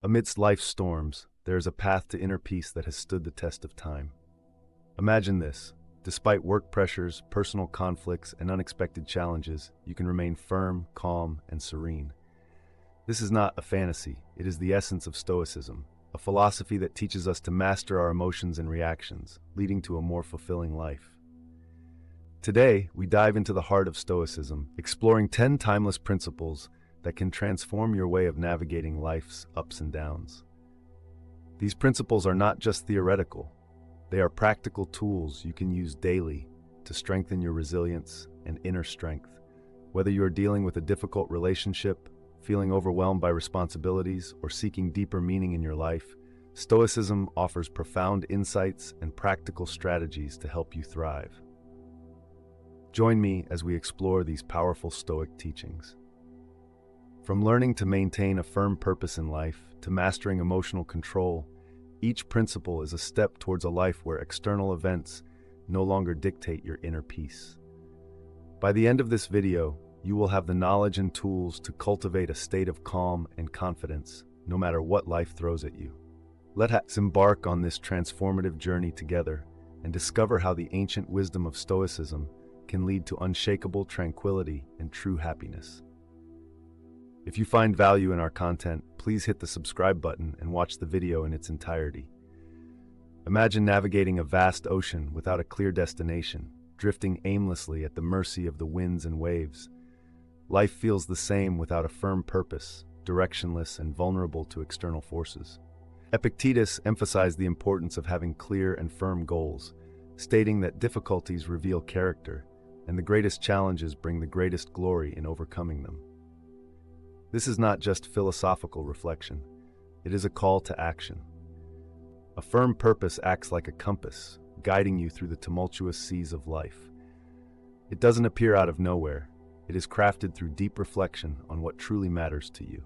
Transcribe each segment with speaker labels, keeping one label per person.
Speaker 1: Amidst life's storms, there is a path to inner peace that has stood the test of time. Imagine this. Despite work pressures, personal conflicts, and unexpected challenges, you can remain firm, calm, and serene. This is not a fantasy. It is the essence of Stoicism, a philosophy that teaches us to master our emotions and reactions, leading to a more fulfilling life. Today, we dive into the heart of Stoicism, exploring 10 timeless principles that can transform your way of navigating life's ups and downs. These principles are not just theoretical. They are practical tools you can use daily to strengthen your resilience and inner strength. Whether you are dealing with a difficult relationship, feeling overwhelmed by responsibilities, or seeking deeper meaning in your life, Stoicism offers profound insights and practical strategies to help you thrive. Join me as we explore these powerful Stoic teachings. From learning to maintain a firm purpose in life to mastering emotional control, each principle is a step towards a life where external events no longer dictate your inner peace. By the end of this video, you will have the knowledge and tools to cultivate a state of calm and confidence, no matter what life throws at you. Let us embark on this transformative journey together and discover how the ancient wisdom of Stoicism can lead to unshakable tranquility and true happiness. If you find value in our content, please hit the subscribe button and watch the video in its entirety. Imagine navigating a vast ocean without a clear destination, drifting aimlessly at the mercy of the winds and waves. Life feels the same without a firm purpose, directionless and vulnerable to external forces. Epictetus emphasized the importance of having clear and firm goals, stating that difficulties reveal character, and the greatest challenges bring the greatest glory in overcoming them. This is not just philosophical reflection, it is a call to action. A firm purpose acts like a compass, guiding you through the tumultuous seas of life. It doesn't appear out of nowhere, it is crafted through deep reflection on what truly matters to you.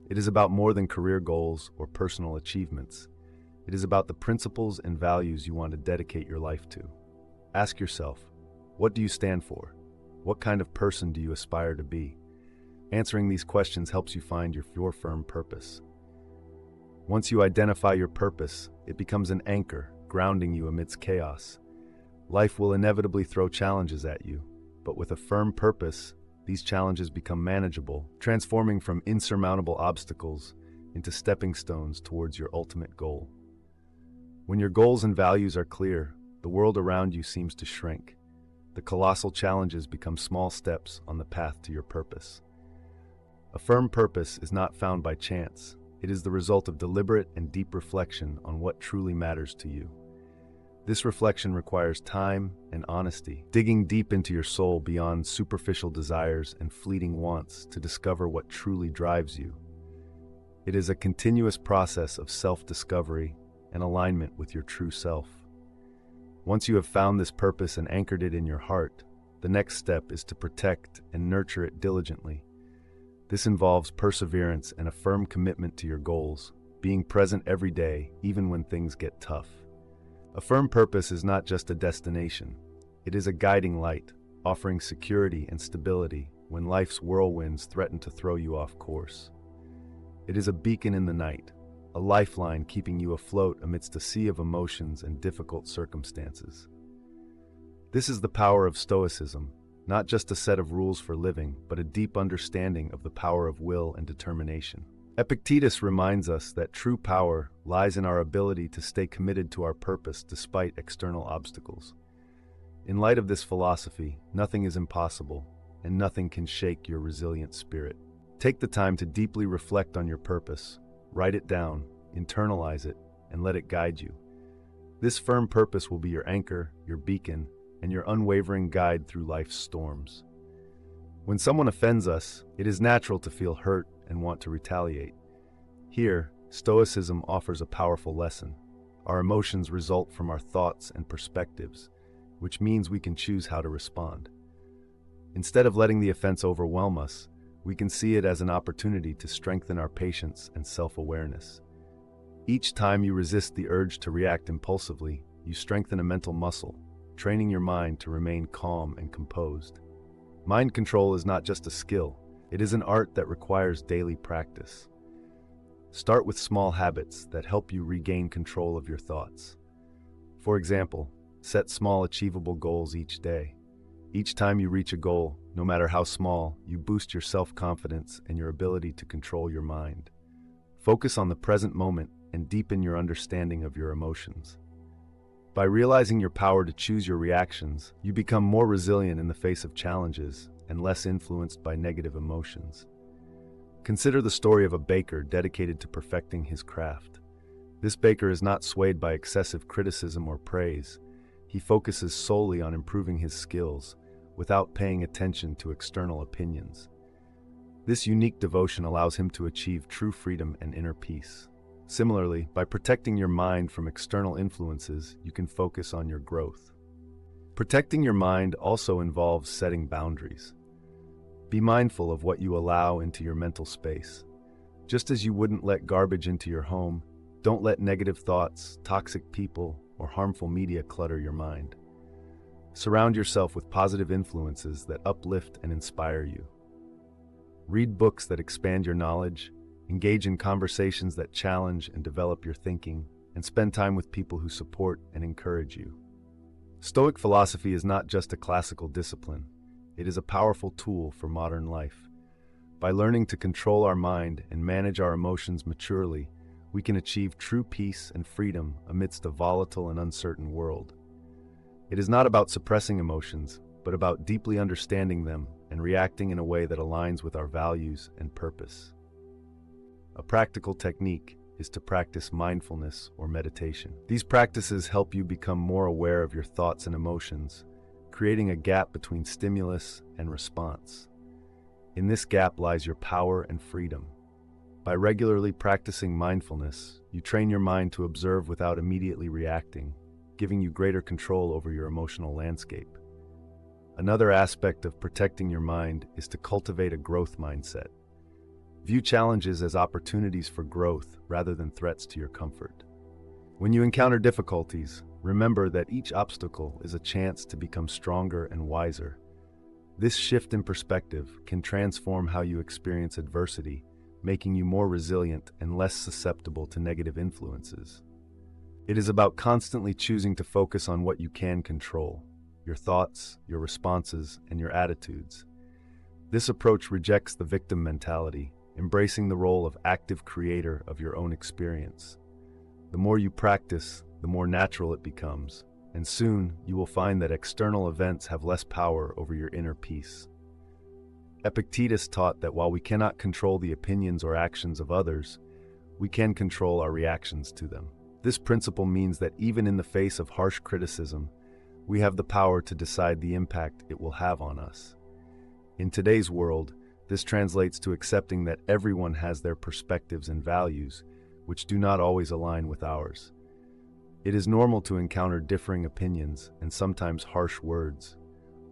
Speaker 1: It is about more than career goals or personal achievements. It is about the principles and values you want to dedicate your life to. Ask yourself, what do you stand for? What kind of person do you aspire to be? Answering these questions helps you find your firm purpose. Once you identify your purpose, it becomes an anchor, grounding you amidst chaos. Life will inevitably throw challenges at you, but with a firm purpose, these challenges become manageable, transforming from insurmountable obstacles into stepping stones towards your ultimate goal. When your goals and values are clear, the world around you seems to shrink. The colossal challenges become small steps on the path to your purpose. A firm purpose is not found by chance. It is the result of deliberate and deep reflection on what truly matters to you. This reflection requires time and honesty, digging deep into your soul beyond superficial desires and fleeting wants to discover what truly drives you. It is a continuous process of self-discovery and alignment with your true self. Once you have found this purpose and anchored it in your heart, the next step is to protect and nurture it diligently. This involves perseverance and a firm commitment to your goals, being present every day, even when things get tough. A firm purpose is not just a destination. It is a guiding light, offering security and stability when life's whirlwinds threaten to throw you off course. It is a beacon in the night, a lifeline keeping you afloat amidst a sea of emotions and difficult circumstances. This is the power of Stoicism, not just a set of rules for living, but a deep understanding of the power of will and determination. Epictetus reminds us that true power lies in our ability to stay committed to our purpose despite external obstacles. In light of this philosophy, nothing is impossible, and nothing can shake your resilient spirit. Take the time to deeply reflect on your purpose, write it down, internalize it, and let it guide you. This firm purpose will be your anchor, your beacon, and your unwavering guide through life's storms. When someone offends us, it is natural to feel hurt and want to retaliate. Here, Stoicism offers a powerful lesson. Our emotions result from our thoughts and perspectives, which means we can choose how to respond. Instead of letting the offense overwhelm us, we can see it as an opportunity to strengthen our patience and self-awareness. Each time you resist the urge to react impulsively, you strengthen a mental muscle, training your mind to remain calm and composed. Mind control is not just a skill, it is an art that requires daily practice. Start with small habits that help you regain control of your thoughts. For example, set small achievable goals each day. Each time you reach a goal, no matter how small, you boost your self-confidence and your ability to control your mind. Focus on the present moment and deepen your understanding of your emotions. By realizing your power to choose your reactions, you become more resilient in the face of challenges and less influenced by negative emotions. Consider the story of a baker dedicated to perfecting his craft. This baker is not swayed by excessive criticism or praise. He focuses solely on improving his skills, without paying attention to external opinions. This unique devotion allows him to achieve true freedom and inner peace. Similarly, by protecting your mind from external influences, you can focus on your growth. Protecting your mind also involves setting boundaries. Be mindful of what you allow into your mental space. Just as you wouldn't let garbage into your home, don't let negative thoughts, toxic people, or harmful media clutter your mind. Surround yourself with positive influences that uplift and inspire you. Read books that expand your knowledge, engage in conversations that challenge and develop your thinking, and spend time with people who support and encourage you. Stoic philosophy is not just a classical discipline. It is a powerful tool for modern life. By learning to control our mind and manage our emotions maturely, we can achieve true peace and freedom amidst a volatile and uncertain world. It is not about suppressing emotions, but about deeply understanding them and reacting in a way that aligns with our values and purpose. A practical technique is to practice mindfulness or meditation. These practices help you become more aware of your thoughts and emotions, creating a gap between stimulus and response. In this gap lies your power and freedom. By regularly practicing mindfulness, you train your mind to observe without immediately reacting, giving you greater control over your emotional landscape. Another aspect of protecting your mind is to cultivate a growth mindset. View challenges as opportunities for growth rather than threats to your comfort. When you encounter difficulties, remember that each obstacle is a chance to become stronger and wiser. This shift in perspective can transform how you experience adversity, making you more resilient and less susceptible to negative influences. It is about constantly choosing to focus on what you can control: your thoughts, your responses, and your attitudes. This approach rejects the victim mentality, embracing the role of active creator of your own experience. The more you practice, the more natural it becomes, and soon you will find that external events have less power over your inner peace. Epictetus taught that while we cannot control the opinions or actions of others, we can control our reactions to them. This principle means that even in the face of harsh criticism, we have the power to decide the impact it will have on us. In today's world, this translates to accepting that everyone has their perspectives and values, which do not always align with ours. It is normal to encounter differing opinions and sometimes harsh words.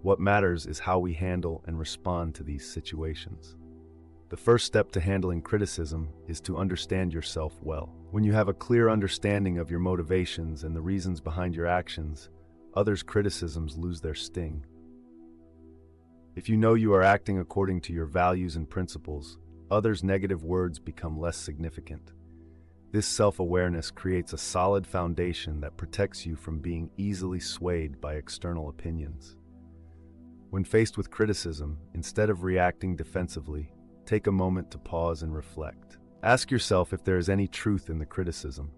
Speaker 1: What matters is how we handle and respond to these situations. The first step to handling criticism is to understand yourself well. When you have a clear understanding of your motivations and the reasons behind your actions, others' criticisms lose their sting. If you know you are acting according to your values and principles, others' negative words become less significant. This self-awareness creates a solid foundation that protects you from being easily swayed by external opinions. When faced with criticism, instead of reacting defensively, take a moment to pause and reflect. Ask yourself if there is any truth in the criticism.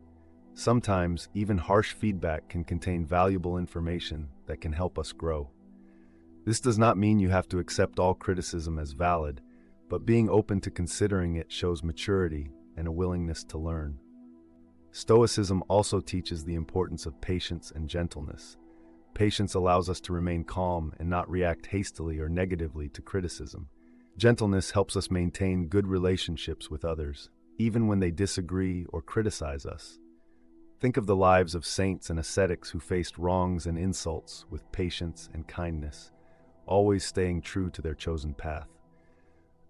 Speaker 1: Sometimes, even harsh feedback can contain valuable information that can help us grow. This does not mean you have to accept all criticism as valid, but being open to considering it shows maturity and a willingness to learn. Stoicism also teaches the importance of patience and gentleness. Patience allows us to remain calm and not react hastily or negatively to criticism. Gentleness helps us maintain good relationships with others, even when they disagree or criticize us. Think of the lives of saints and ascetics who faced wrongs and insults with patience and kindness, always staying true to their chosen path.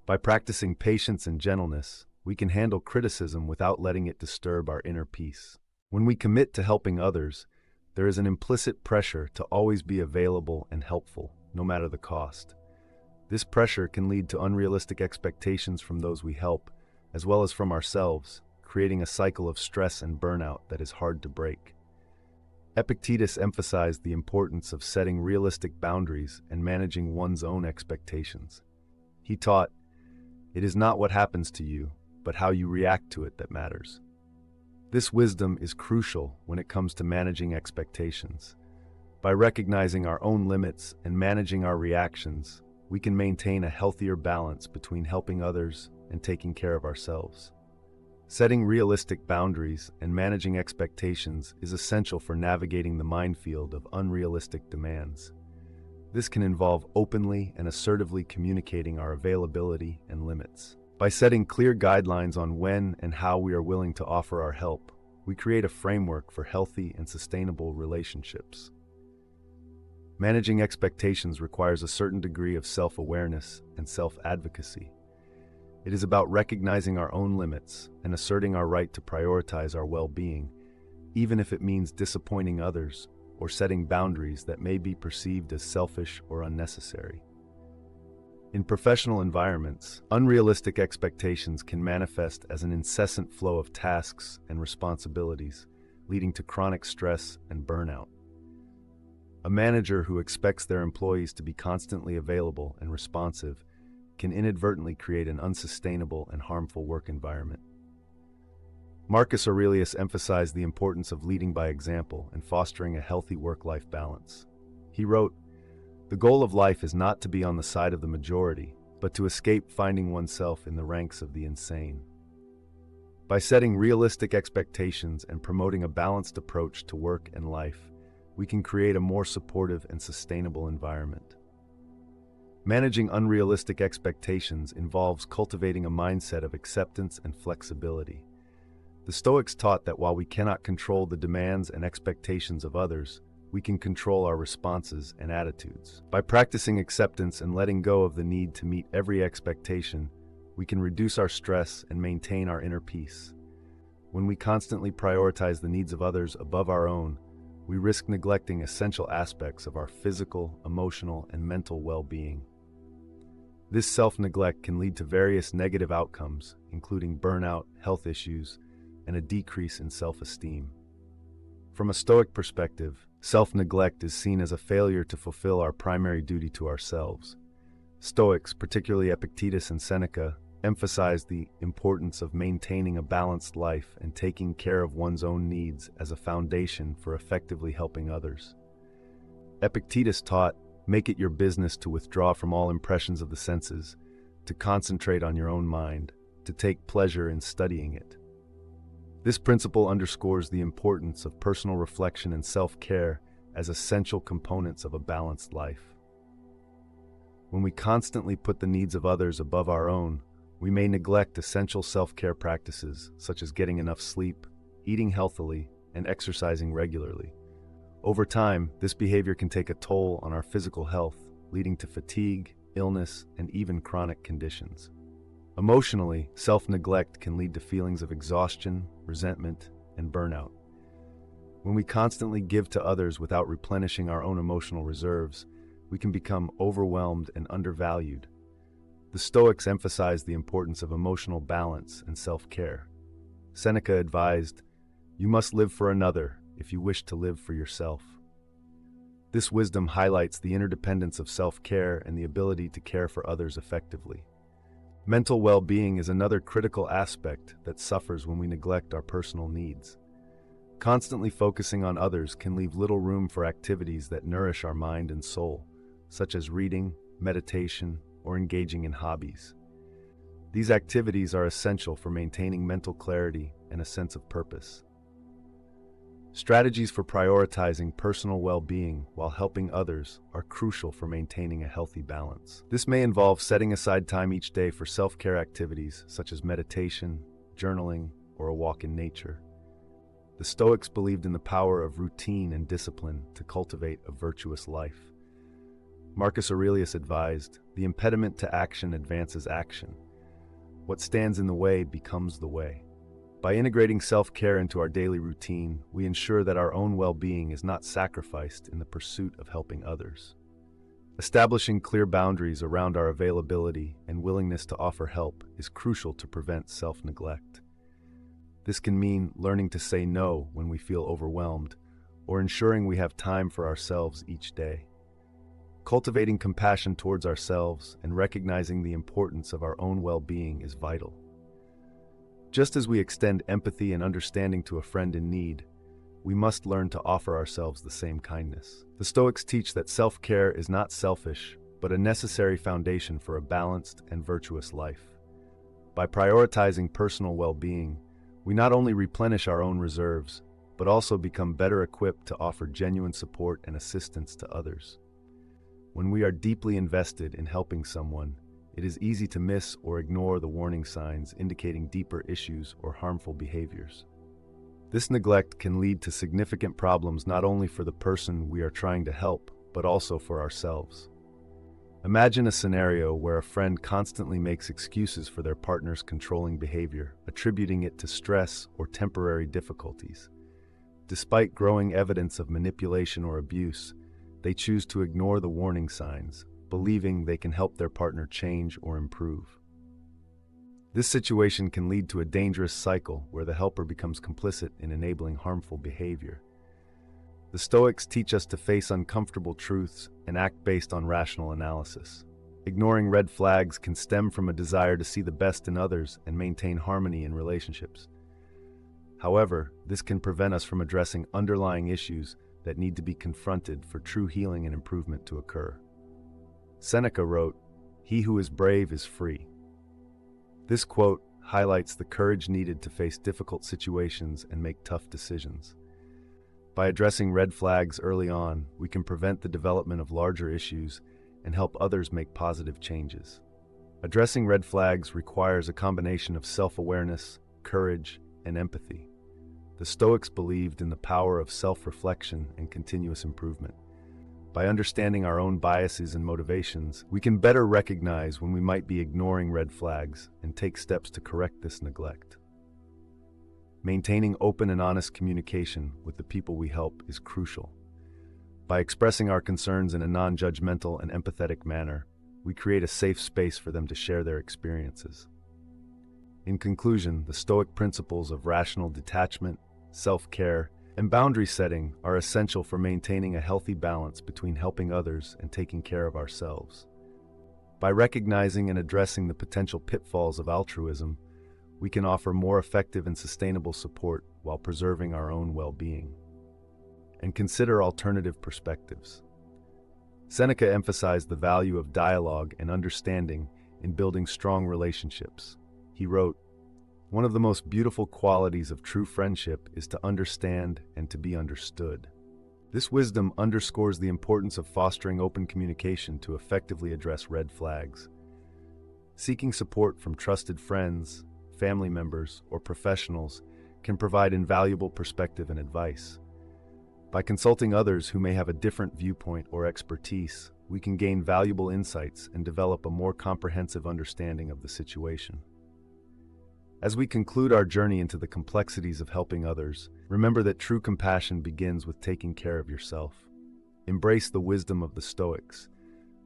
Speaker 1: By practicing patience and gentleness, we can handle criticism without letting it disturb our inner peace. When we commit to helping others, there is an implicit pressure to always be available and helpful, no matter the cost. This pressure can lead to unrealistic expectations from those we help, as well as from ourselves, creating a cycle of stress and burnout that is hard to break. Epictetus emphasized the importance of setting realistic boundaries and managing one's own expectations. He taught, "It is not what happens to you, but how you react to it that matters." This wisdom is crucial when it comes to managing expectations. By recognizing our own limits and managing our reactions, we can maintain a healthier balance between helping others and taking care of ourselves. Setting realistic boundaries and managing expectations is essential for navigating the minefield of unrealistic demands. This can involve openly and assertively communicating our availability and limits. By setting clear guidelines on when and how we are willing to offer our help, we create a framework for healthy and sustainable relationships. Managing expectations requires a certain degree of self-awareness and self-advocacy. It is about recognizing our own limits and asserting our right to prioritize our well-being, even if it means disappointing others or setting boundaries that may be perceived as selfish or unnecessary. In professional environments, unrealistic expectations can manifest as an incessant flow of tasks and responsibilities, leading to chronic stress and burnout. A manager who expects their employees to be constantly available and responsive can inadvertently create an unsustainable and harmful work environment. Marcus Aurelius emphasized the importance of leading by example and fostering a healthy work-life balance. He wrote, "The goal of life is not to be on the side of the majority, but to escape finding oneself in the ranks of the insane." By setting realistic expectations and promoting a balanced approach to work and life, we can create a more supportive and sustainable environment. Managing unrealistic expectations involves cultivating a mindset of acceptance and flexibility. The Stoics taught that while we cannot control the demands and expectations of others, we can control our responses and attitudes. By practicing acceptance and letting go of the need to meet every expectation, we can reduce our stress and maintain our inner peace. When we constantly prioritize the needs of others above our own, we risk neglecting essential aspects of our physical, emotional, and mental well-being. This self-neglect can lead to various negative outcomes, including burnout, health issues, and a decrease in self-esteem. From a Stoic perspective, self-neglect is seen as a failure to fulfill our primary duty to ourselves. Stoics, particularly Epictetus and Seneca, emphasized the importance of maintaining a balanced life and taking care of one's own needs as a foundation for effectively helping others. Epictetus taught, "Make it your business to withdraw from all impressions of the senses, to concentrate on your own mind, to take pleasure in studying it." This principle underscores the importance of personal reflection and self-care as essential components of a balanced life. When we constantly put the needs of others above our own, we may neglect essential self-care practices such as getting enough sleep, eating healthily, and exercising regularly. Over time, this behavior can take a toll on our physical health, leading to fatigue, illness, and even chronic conditions. Emotionally, self-neglect can lead to feelings of exhaustion, resentment, and burnout. When we constantly give to others without replenishing our own emotional reserves, we can become overwhelmed and undervalued. The Stoics emphasized the importance of emotional balance and self-care. Seneca advised, "You must live for another if you wish to live for yourself." This wisdom highlights the interdependence of self-care and the ability to care for others effectively. Mental well-being is another critical aspect that suffers when we neglect our personal needs. Constantly focusing on others can leave little room for activities that nourish our mind and soul, such as reading, meditation, or engaging in hobbies. These activities are essential for maintaining mental clarity and a sense of purpose. Strategies for prioritizing personal well-being while helping others are crucial for maintaining a healthy balance. This may involve setting aside time each day for self-care activities such as meditation, journaling, or a walk in nature. The Stoics believed in the power of routine and discipline to cultivate a virtuous life. Marcus Aurelius advised, "The impediment to action advances action. What stands in the way becomes the way." By integrating self-care into our daily routine, we ensure that our own well-being is not sacrificed in the pursuit of helping others. Establishing clear boundaries around our availability and willingness to offer help is crucial to prevent self-neglect. This can mean learning to say no when we feel overwhelmed, or ensuring we have time for ourselves each day. Cultivating compassion towards ourselves and recognizing the importance of our own well-being is vital. Just as we extend empathy and understanding to a friend in need, we must learn to offer ourselves the same kindness. The Stoics teach that self-care is not selfish, but a necessary foundation for a balanced and virtuous life. By prioritizing personal well-being, we not only replenish our own reserves, but also become better equipped to offer genuine support and assistance to others. When we are deeply invested in helping someone, it is easy to miss or ignore the warning signs indicating deeper issues or harmful behaviors. This neglect can lead to significant problems not only for the person we are trying to help, but also for ourselves. Imagine a scenario where a friend constantly makes excuses for their partner's controlling behavior, attributing it to stress or temporary difficulties. Despite growing evidence of manipulation or abuse, they choose to ignore the warning signs, believing they can help their partner change or improve. This situation can lead to a dangerous cycle where the helper becomes complicit in enabling harmful behavior. The Stoics teach us to face uncomfortable truths and act based on rational analysis. Ignoring red flags can stem from a desire to see the best in others and maintain harmony in relationships. However, this can prevent us from addressing underlying issues that need to be confronted for true healing and improvement to occur. Seneca wrote, "He who is brave is free." This quote highlights the courage needed to face difficult situations and make tough decisions. By addressing red flags early on, we can prevent the development of larger issues and help others make positive changes. Addressing red flags requires a combination of self-awareness, courage, and empathy. The Stoics believed in the power of self-reflection and continuous improvement. By understanding our own biases and motivations, we can better recognize when we might be ignoring red flags and take steps to correct this neglect. Maintaining open and honest communication with the people we help is crucial. By expressing our concerns in a non-judgmental and empathetic manner, we create a safe space for them to share their experiences. In conclusion, the Stoic principles of rational detachment, self-care, and boundary setting are essential for maintaining a healthy balance between helping others and taking care of ourselves. By recognizing and addressing the potential pitfalls of altruism, we can offer more effective and sustainable support while preserving our own well-being. And consider alternative perspectives. Seneca emphasized the value of dialogue and understanding in building strong relationships. He wrote, "One of the most beautiful qualities of true friendship is to understand and to be understood." This wisdom underscores the importance of fostering open communication to effectively address red flags. Seeking support from trusted friends, family members, or professionals can provide invaluable perspective and advice. By consulting others who may have a different viewpoint or expertise, we can gain valuable insights and develop a more comprehensive understanding of the situation. As we conclude our journey into the complexities of helping others, remember that true compassion begins with taking care of yourself. Embrace the wisdom of the Stoics.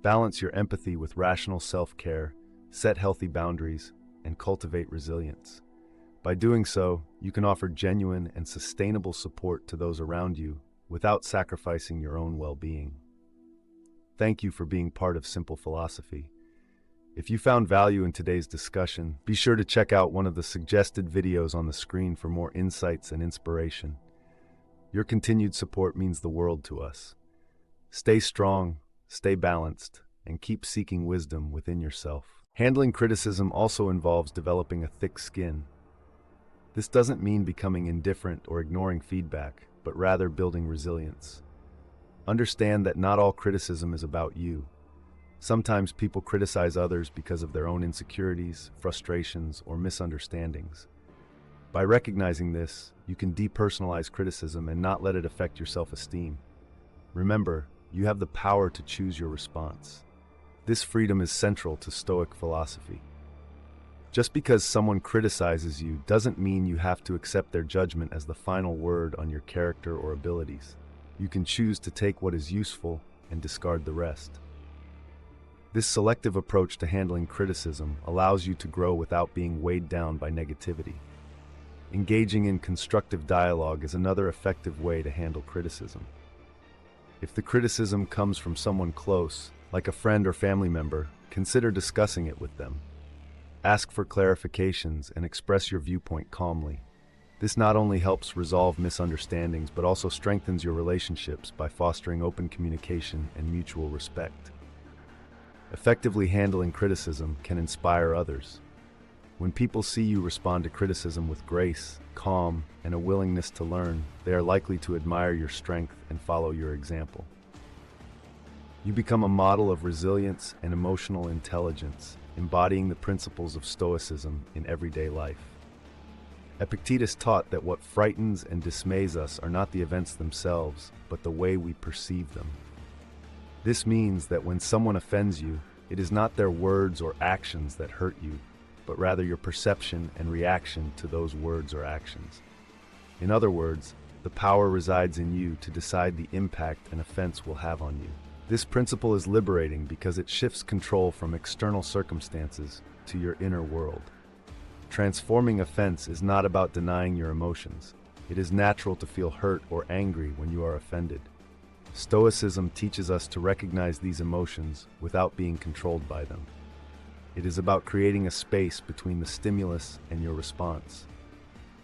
Speaker 1: Balance your empathy with rational self-care, set healthy boundaries, and cultivate resilience. By doing so, you can offer genuine and sustainable support to those around you without sacrificing your own well-being. Thank you for being part of Simple Philosophy. If you found value in today's discussion, be sure to check out one of the suggested videos on the screen for more insights and inspiration. Your continued support means the world to us. Stay strong, stay balanced, and keep seeking wisdom within yourself. Handling criticism also involves developing a thick skin. This doesn't mean becoming indifferent or ignoring feedback, but rather building resilience. Understand that not all criticism is about you. Sometimes people criticize others because of their own insecurities, frustrations, or misunderstandings. By recognizing this, you can depersonalize criticism and not let it affect your self-esteem. Remember, you have the power to choose your response. This freedom is central to Stoic philosophy. Just because someone criticizes you doesn't mean you have to accept their judgment as the final word on your character or abilities. You can choose to take what is useful and discard the rest. This selective approach to handling criticism allows you to grow without being weighed down by negativity. Engaging in constructive dialogue is another effective way to handle criticism. If the criticism comes from someone close, like a friend or family member, consider discussing it with them. Ask for clarifications and express your viewpoint calmly. This not only helps resolve misunderstandings, but also strengthens your relationships by fostering open communication and mutual respect. Effectively handling criticism can inspire others. When people see you respond to criticism with grace, calm, and a willingness to learn, they are likely to admire your strength and follow your example. You become a model of resilience and emotional intelligence, embodying the principles of Stoicism in everyday life. Epictetus taught that what frightens and dismays us are not the events themselves, but the way we perceive them. This means that when someone offends you, it is not their words or actions that hurt you, but rather your perception and reaction to those words or actions. In other words, the power resides in you to decide the impact an offense will have on you. This principle is liberating because it shifts control from external circumstances to your inner world. Transforming offense is not about denying your emotions. It is natural to feel hurt or angry when you are offended. Stoicism teaches us to recognize these emotions without being controlled by them. It is about creating a space between the stimulus and your response.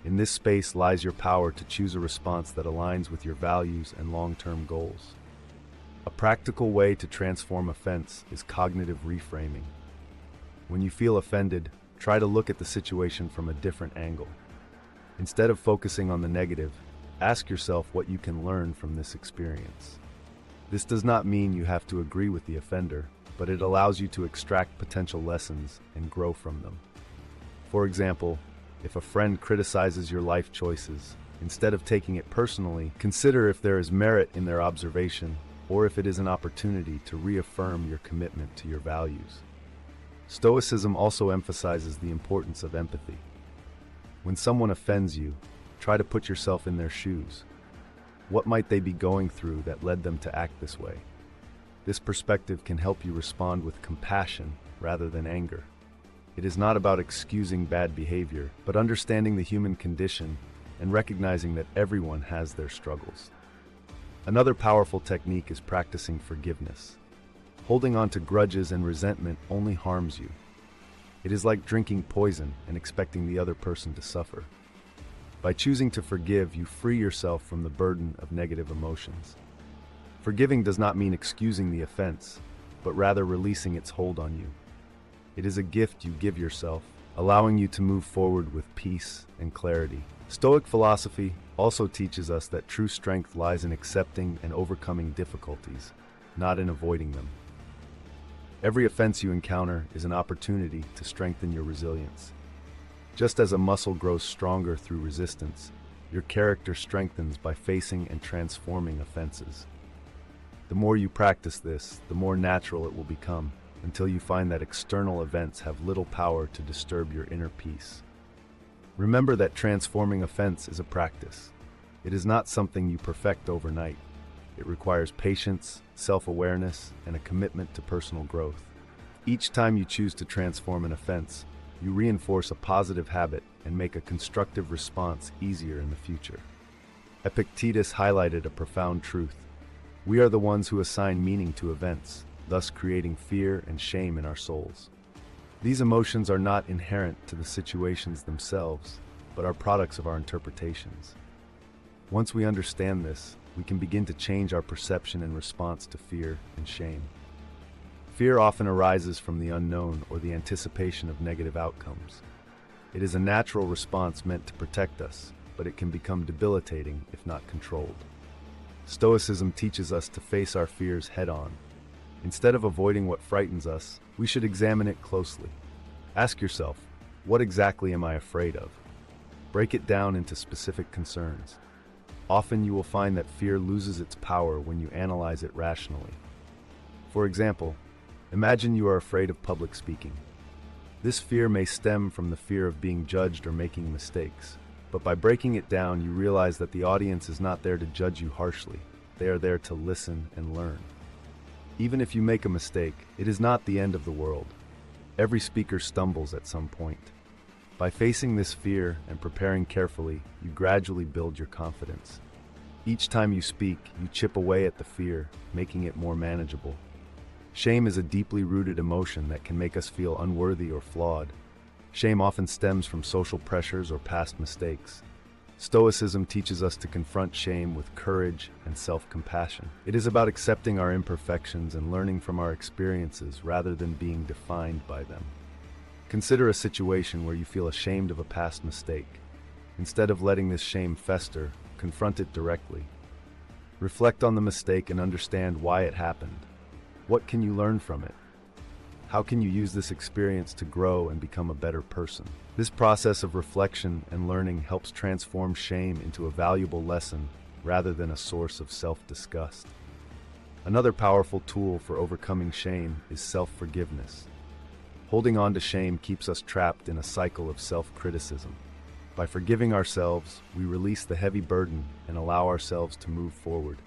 Speaker 1: In this space lies your power to choose a response that aligns with your values and long-term goals. A practical way to transform offense is cognitive reframing. When you feel offended, try to look at the situation from a different angle. Instead of focusing on the negative, ask yourself what you can learn from this experience. This does not mean you have to agree with the offender, but it allows you to extract potential lessons and grow from them. For example, if a friend criticizes your life choices, instead of taking it personally, consider if there is merit in their observation or if it is an opportunity to reaffirm your commitment to your values. Stoicism also emphasizes the importance of empathy. When someone offends you, try to put yourself in their shoes. What might they be going through that led them to act this way? This perspective can help you respond with compassion rather than anger. It is not about excusing bad behavior, but understanding the human condition and recognizing that everyone has their struggles. Another powerful technique is practicing forgiveness. Holding on to grudges and resentment only harms you. It is like drinking poison and expecting the other person to suffer. By choosing to forgive, you free yourself from the burden of negative emotions. Forgiving does not mean excusing the offense, but rather releasing its hold on you. It is a gift you give yourself, allowing you to move forward with peace and clarity. Stoic philosophy also teaches us that true strength lies in accepting and overcoming difficulties, not in avoiding them. Every offense you encounter is an opportunity to strengthen your resilience. Just as a muscle grows stronger through resistance, your character strengthens by facing and transforming offenses. The more you practice this, the more natural it will become, until you find that external events have little power to disturb your inner peace. Remember that transforming offense is a practice. It is not something you perfect overnight. It requires patience, self-awareness, and a commitment to personal growth. Each time you choose to transform an offense, you reinforce a positive habit and make a constructive response easier in the future. Epictetus highlighted a profound truth. We are the ones who assign meaning to events, thus creating fear and shame in our souls. These emotions are not inherent to the situations themselves, but are products of our interpretations. Once we understand this, we can begin to change our perception and response to fear and shame. Fear often arises from the unknown or the anticipation of negative outcomes. It is a natural response meant to protect us, but it can become debilitating if not controlled. Stoicism teaches us to face our fears head-on. Instead of avoiding what frightens us, we should examine it closely. Ask yourself, what exactly am I afraid of? Break it down into specific concerns. Often you will find that fear loses its power when you analyze it rationally. For example, imagine you are afraid of public speaking. This fear may stem from the fear of being judged or making mistakes, but by breaking it down, you realize that the audience is not there to judge you harshly. They are there to listen and learn. Even if you make a mistake, it is not the end of the world. Every speaker stumbles at some point. By facing this fear and preparing carefully, you gradually build your confidence. Each time you speak, you chip away at the fear, making it more manageable. Shame is a deeply rooted emotion that can make us feel unworthy or flawed. Shame often stems from social pressures or past mistakes. Stoicism teaches us to confront shame with courage and self-compassion. It is about accepting our imperfections and learning from our experiences rather than being defined by them. Consider a situation where you feel ashamed of a past mistake. Instead of letting this shame fester, confront it directly. Reflect on the mistake and understand why it happened. What can you learn from it? How can you use this experience to grow and become a better person? This process of reflection and learning helps transform shame into a valuable lesson rather than a source of self-disgust. Another powerful tool for overcoming shame is self-forgiveness. Holding on to shame keeps us trapped in a cycle of self-criticism. By forgiving ourselves, we release the heavy burden and allow ourselves to move forward.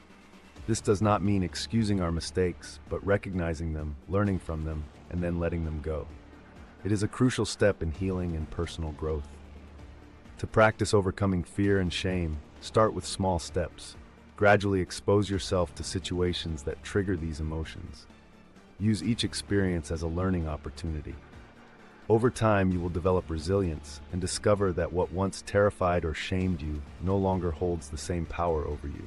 Speaker 1: This does not mean excusing our mistakes, but recognizing them, learning from them, and then letting them go. It is a crucial step in healing and personal growth. To practice overcoming fear and shame, start with small steps. Gradually expose yourself to situations that trigger these emotions. Use each experience as a learning opportunity. Over time, you will develop resilience and discover that what once terrified or shamed you no longer holds the same power over you.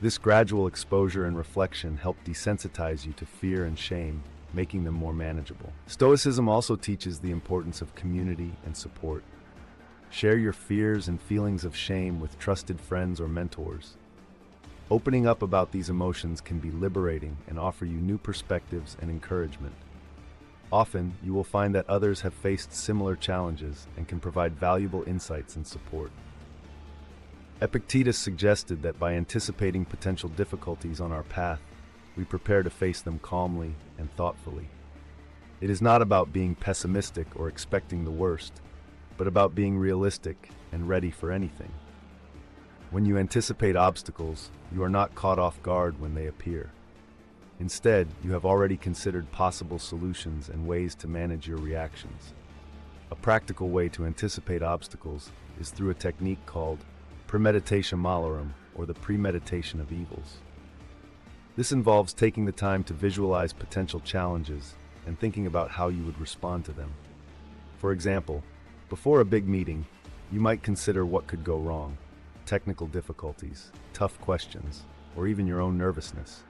Speaker 1: This gradual exposure and reflection help desensitize you to fear and shame, making them more manageable. Stoicism also teaches the importance of community and support. Share your fears and feelings of shame with trusted friends or mentors. Opening up about these emotions can be liberating and offer you new perspectives and encouragement. Often, you will find that others have faced similar challenges and can provide valuable insights and support. Epictetus suggested that by anticipating potential difficulties on our path, we prepare to face them calmly and thoughtfully. It is not about being pessimistic or expecting the worst, but about being realistic and ready for anything. When you anticipate obstacles, you are not caught off guard when they appear. Instead, you have already considered possible solutions and ways to manage your reactions. A practical way to anticipate obstacles is through a technique called premeditation malorum, or the premeditation of evils. This involves taking the time to visualize potential challenges and thinking about how you would respond to them. For example, before a big meeting, you might consider what could go wrong, technical difficulties, tough questions, or even your own nervousness.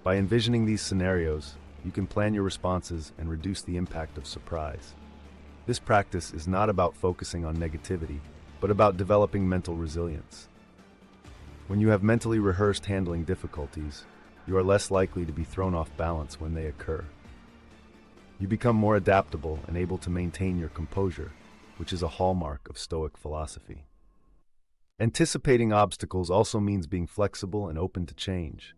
Speaker 1: By envisioning these scenarios, you can plan your responses and reduce the impact of surprise. This practice is not about focusing on negativity, but about developing mental resilience. When you have mentally rehearsed handling difficulties, you are less likely to be thrown off balance when they occur. You become more adaptable and able to maintain your composure, which is a hallmark of Stoic philosophy. Anticipating obstacles also means being flexible and open to change.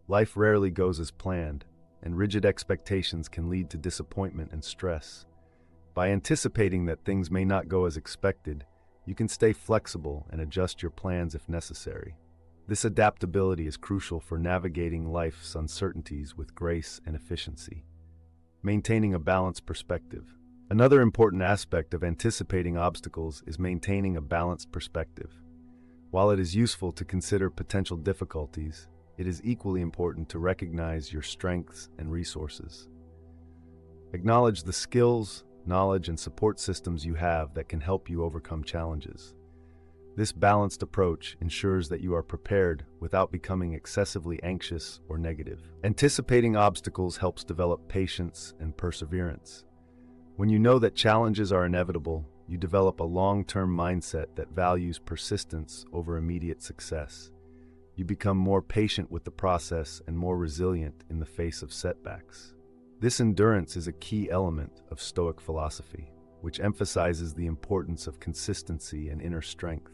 Speaker 1: Life rarely goes as planned, and rigid expectations can lead to disappointment and stress. By anticipating that things may not go as expected, you can stay flexible and adjust your plans if necessary. This adaptability is crucial for navigating life's uncertainties with grace and efficiency. Maintaining a balanced perspective. Another important aspect of anticipating obstacles is maintaining a balanced perspective. While it is useful to consider potential difficulties, it is equally important to recognize your strengths and resources. Acknowledge the skills, knowledge, and support systems you have that can help you overcome challenges. This balanced approach ensures that you are prepared without becoming excessively anxious or negative. Anticipating obstacles helps develop patience and perseverance. When you know that challenges are inevitable, you develop a long-term mindset that values persistence over immediate success. You become more patient with the process and more resilient in the face of setbacks. This endurance is a key element of Stoic philosophy, which emphasizes the importance of consistency and inner strength.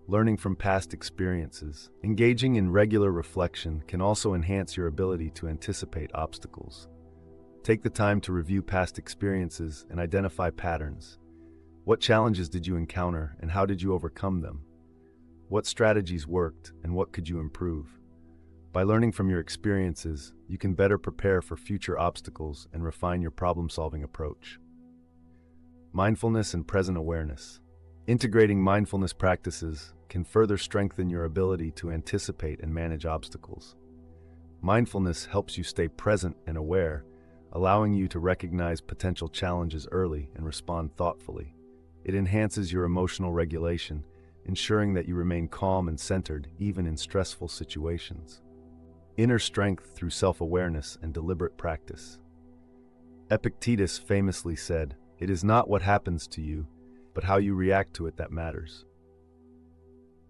Speaker 1: Learning from past experiences, engaging in regular reflection can also enhance your ability to anticipate obstacles. Take the time to review past experiences and identify patterns. What challenges did you encounter and how did you overcome them? What strategies worked and what could you improve? By learning from your experiences, you can better prepare for future obstacles and refine your problem-solving approach. Mindfulness and present awareness. Integrating mindfulness practices can further strengthen your ability to anticipate and manage obstacles. Mindfulness helps you stay present and aware, allowing you to recognize potential challenges early and respond thoughtfully. It enhances your emotional regulation, ensuring that you remain calm and centered even in stressful situations. Inner strength through self-awareness and deliberate practice. Epictetus famously said, "It is not what happens to you, but how you react to it that matters."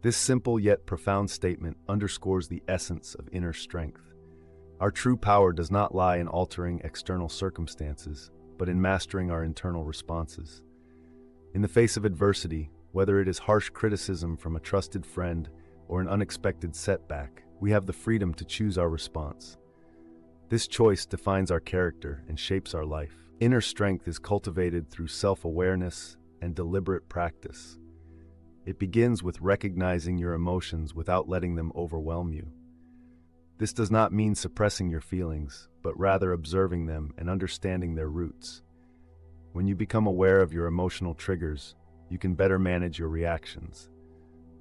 Speaker 1: This simple yet profound statement underscores the essence of inner strength. Our true power does not lie in altering external circumstances, but in mastering our internal responses. In the face of adversity, whether it is harsh criticism from a trusted friend or an unexpected setback, we have the freedom to choose our response. This choice defines our character and shapes our life. Inner strength is cultivated through self-awareness and deliberate practice. It begins with recognizing your emotions without letting them overwhelm you. This does not mean suppressing your feelings, but rather observing them and understanding their roots. When you become aware of your emotional triggers, you can better manage your reactions.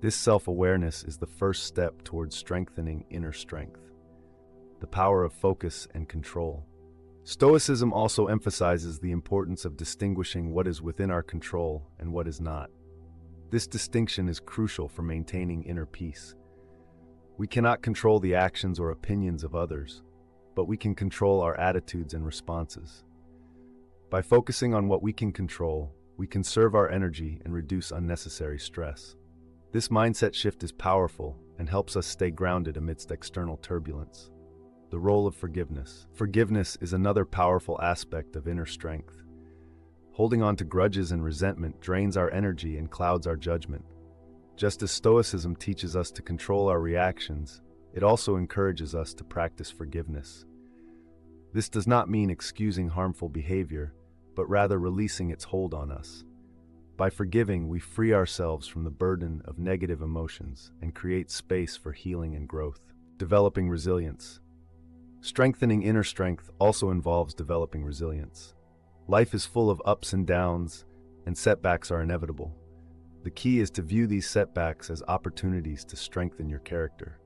Speaker 1: This self-awareness is the first step towards strengthening inner strength. The power of focus and control. Stoicism also emphasizes the importance of distinguishing what is within our control and what is not. This distinction is crucial for maintaining inner peace. We cannot control the actions or opinions of others, but we can control our attitudes and responses. By focusing on what we can control, we conserve our energy and reduce unnecessary stress. This mindset shift is powerful and helps us stay grounded amidst external turbulence. The role of forgiveness. Forgiveness is another powerful aspect of inner strength. Holding on to grudges and resentment drains our energy and clouds our judgment. Just as Stoicism teaches us to control our reactions, it also encourages us to practice forgiveness. This does not mean excusing harmful behavior, but rather releasing its hold on us. By forgiving, we free ourselves from the burden of negative emotions and create space for healing and growth. Developing resilience. Strengthening inner strength also involves developing resilience. Life is full of ups and downs, and setbacks are inevitable. The key is to view these setbacks as opportunities to strengthen your character.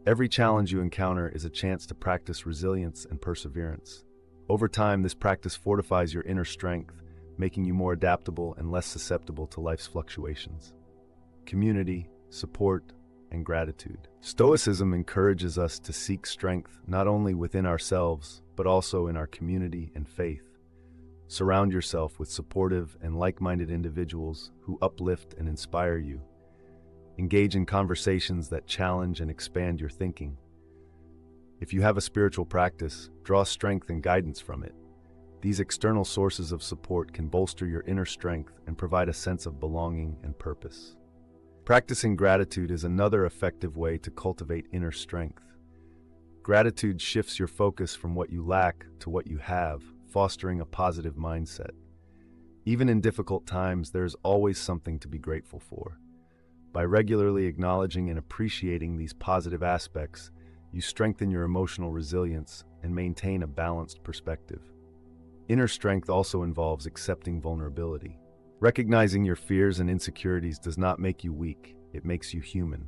Speaker 1: Every challenge you encounter is a chance to practice resilience and perseverance. Over time, this practice fortifies your inner strength, making you more adaptable and less susceptible to life's fluctuations. Community, support, and gratitude. Stoicism encourages us to seek strength not only within ourselves, but also in our community and faith. Surround yourself with supportive and like-minded individuals who uplift and inspire you. Engage in conversations that challenge and expand your thinking. If you have a spiritual practice, draw strength and guidance from it. These external sources of support can bolster your inner strength and provide a sense of belonging and purpose. Practicing gratitude is another effective way to cultivate inner strength. Gratitude shifts your focus from what you lack to what you have, fostering a positive mindset. Even in difficult times, there is always something to be grateful for. By regularly acknowledging and appreciating these positive aspects, you strengthen your emotional resilience and maintain a balanced perspective. Inner strength also involves accepting vulnerability. Recognizing your fears and insecurities does not make you weak, it makes you human.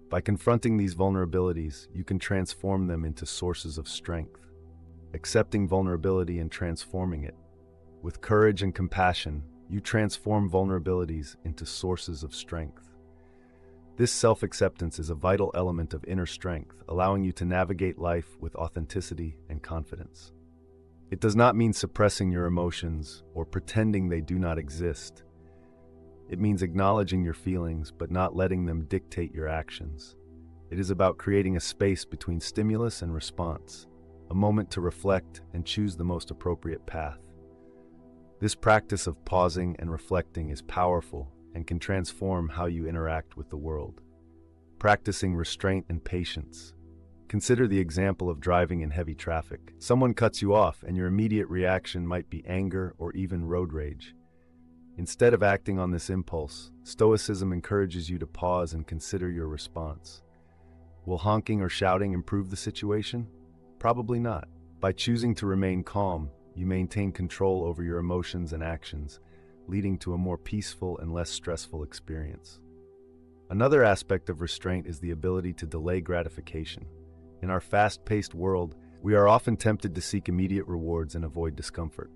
Speaker 1: By confronting these vulnerabilities, you can transform them into sources of strength. Accepting vulnerability and transforming it. With courage and compassion, you transform vulnerabilities into sources of strength. This self-acceptance is a vital element of inner strength, allowing you to navigate life with authenticity and confidence. It does not mean suppressing your emotions or pretending they do not exist. It means acknowledging your feelings but not letting them dictate your actions. It is about creating a space between stimulus and response, a moment to reflect and choose the most appropriate path. This practice of pausing and reflecting is powerful and can transform how you interact with the world. Practicing restraint and patience. Consider the example of driving in heavy traffic. Someone cuts you off, and your immediate reaction might be anger or even road rage. Instead of acting on this impulse, Stoicism encourages you to pause and consider your response. Will honking or shouting improve the situation? Probably not. By choosing to remain calm, you maintain control over your emotions and actions, leading to a more peaceful and less stressful experience. Another aspect of restraint is the ability to delay gratification. In our fast-paced world, we are often tempted to seek immediate rewards and avoid discomfort.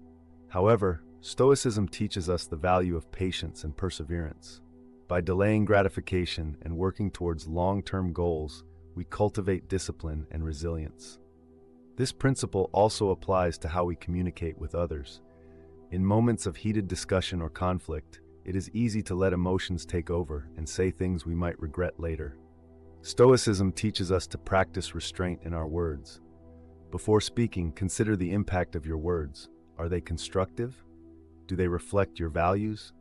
Speaker 1: However, Stoicism teaches us the value of patience and perseverance. By delaying gratification and working towards long-term goals, we cultivate discipline and resilience. This principle also applies to how we communicate with others. In moments of heated discussion or conflict, it is easy to let emotions take over and say things we might regret later. Stoicism teaches us to practice restraint in our words. Before speaking, consider the impact of your words. Are they constructive? Do they reflect your values?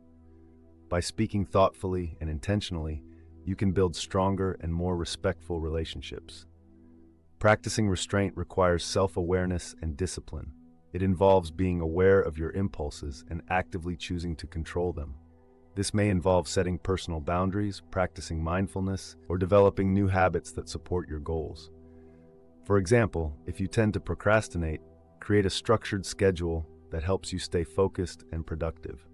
Speaker 1: By speaking thoughtfully and intentionally, you can build stronger and more respectful relationships. Practicing restraint requires self-awareness and discipline. It involves being aware of your impulses and actively choosing to control them. This may involve setting personal boundaries, practicing mindfulness, or developing new habits that support your goals. For example, if you tend to procrastinate, create a structured schedule that helps you stay focused and productive.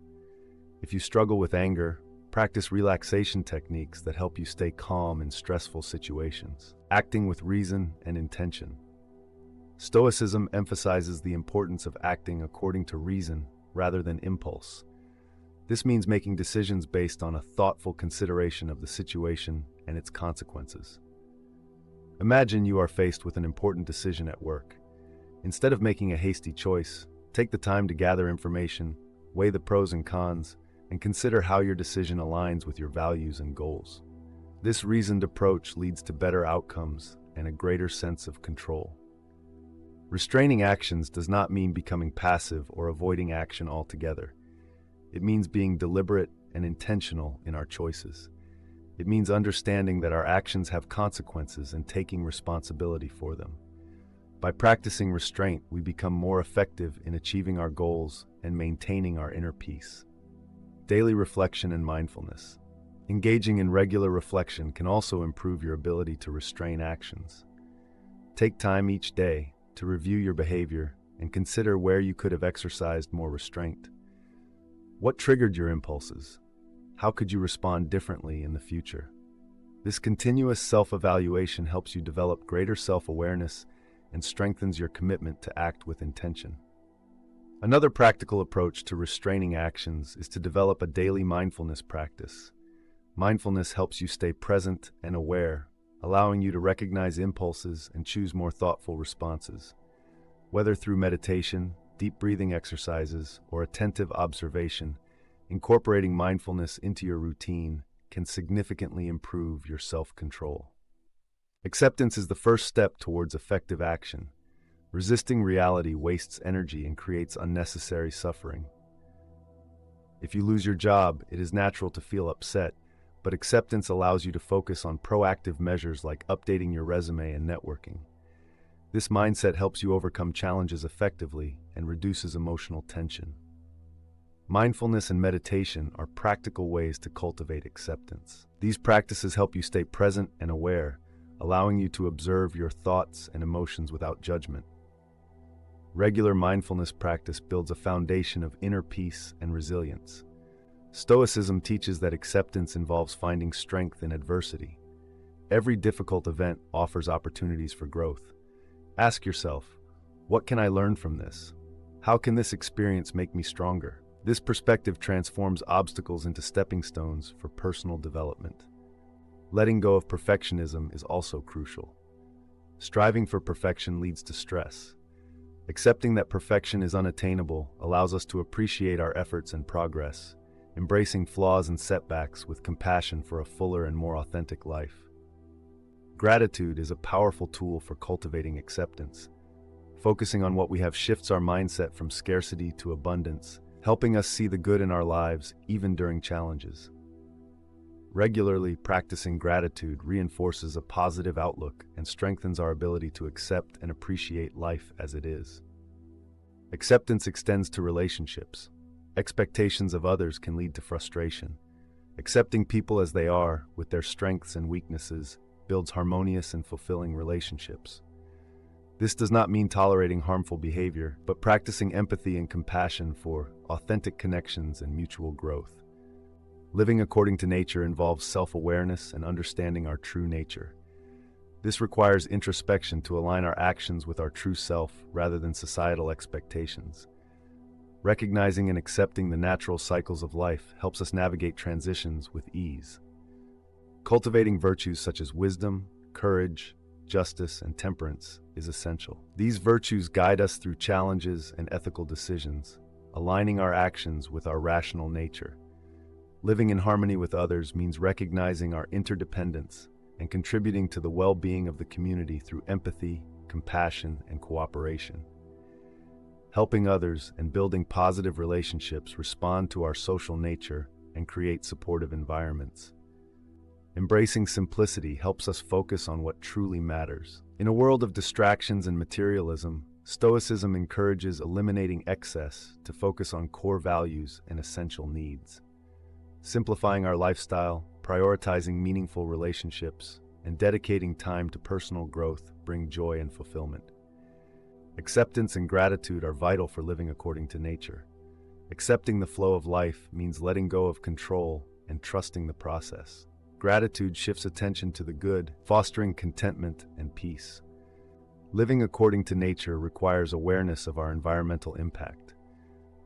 Speaker 1: If you struggle with anger, practice relaxation techniques that help you stay calm in stressful situations, acting with reason and intention. Stoicism emphasizes the importance of acting according to reason rather than impulse. This means making decisions based on a thoughtful consideration of the situation and its consequences. Imagine you are faced with an important decision at work. Instead of making a hasty choice, take the time to gather information, weigh the pros and cons, and consider how your decision aligns with your values and goals. This reasoned approach leads to better outcomes and a greater sense of control. Restraining actions does not mean becoming passive or avoiding action altogether. It means being deliberate and intentional in our choices. It means understanding that our actions have consequences and taking responsibility for them. By practicing restraint, we become more effective in achieving our goals and maintaining our inner peace. Daily reflection and mindfulness. Engaging in regular reflection can also improve your ability to restrain actions. Take time each day to review your behavior and consider where you could have exercised more restraint. What triggered your impulses? How could you respond differently in the future? This continuous self-evaluation helps you develop greater self-awareness and strengthens your commitment to act with intention. Another practical approach to restraining actions is to develop a daily mindfulness practice. Mindfulness helps you stay present and aware, allowing you to recognize impulses and choose more thoughtful responses. Whether through meditation, deep breathing exercises, or attentive observation, incorporating mindfulness into your routine can significantly improve your self-control. Acceptance is the first step towards effective action. Resisting reality wastes energy and creates unnecessary suffering. If you lose your job, it is natural to feel upset, but acceptance allows you to focus on proactive measures like updating your resume and networking. This mindset helps you overcome challenges effectively and reduces emotional tension. Mindfulness and meditation are practical ways to cultivate acceptance. These practices help you stay present and aware, allowing you to observe your thoughts and emotions without judgment. Regular mindfulness practice builds a foundation of inner peace and resilience. Stoicism teaches that acceptance involves finding strength in adversity. Every difficult event offers opportunities for growth. Ask yourself, what can I learn from this? How can this experience make me stronger? This perspective transforms obstacles into stepping stones for personal development. Letting go of perfectionism is also crucial. Striving for perfection leads to stress. Accepting that perfection is unattainable allows us to appreciate our efforts and progress, embracing flaws and setbacks with compassion for a fuller and more authentic life. Gratitude is a powerful tool for cultivating acceptance. Focusing on what we have shifts our mindset from scarcity to abundance, helping us see the good in our lives even during challenges. Regularly practicing gratitude reinforces a positive outlook and strengthens our ability to accept and appreciate life as it is. Acceptance extends to relationships. Expectations of others can lead to frustration. Accepting people as they are, with their strengths and weaknesses, builds harmonious and fulfilling relationships. This does not mean tolerating harmful behavior, but practicing empathy and compassion for authentic connections and mutual growth. Living according to nature involves self-awareness and understanding our true nature. This requires introspection to align our actions with our true self rather than societal expectations. Recognizing and accepting the natural cycles of life helps us navigate transitions with ease. Cultivating virtues such as wisdom, courage, justice, and temperance is essential. These virtues guide us through challenges and ethical decisions, aligning our actions with our rational nature. Living in harmony with others means recognizing our interdependence and contributing to the well-being of the community through empathy, compassion, and cooperation. Helping others and building positive relationships respond to our social nature and create supportive environments. Embracing simplicity helps us focus on what truly matters. In a world of distractions and materialism, Stoicism encourages eliminating excess to focus on core values and essential needs. Simplifying our lifestyle, prioritizing meaningful relationships, and dedicating time to personal growth bring joy and fulfillment. Acceptance and gratitude are vital for living according to nature. Accepting the flow of life means letting go of control and trusting the process. Gratitude shifts attention to the good, fostering contentment and peace. Living according to nature requires awareness of our environmental impact.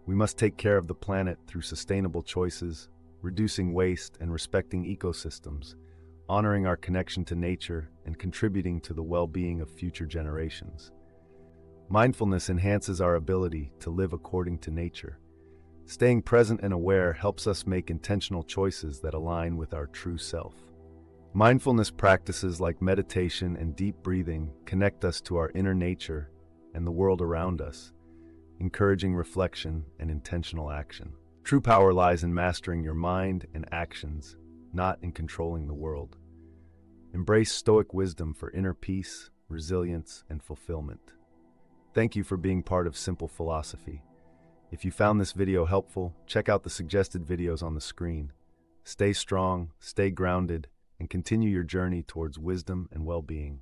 Speaker 1: We must take care of the planet through sustainable choices, reducing waste and respecting ecosystems, honoring our connection to nature and contributing to the well-being of future generations. Mindfulness enhances our ability to live according to nature. Staying present and aware helps us make intentional choices that align with our true self. Mindfulness practices like meditation and deep breathing connect us to our inner nature and the world around us, encouraging reflection and intentional action. True power lies in mastering your mind and actions, not in controlling the world. Embrace Stoic wisdom for inner peace, resilience, and fulfillment. Thank you for being part of Simple Philosophy. If you found this video helpful, check out the suggested videos on the screen. Stay strong, stay grounded, and continue your journey towards wisdom and well-being.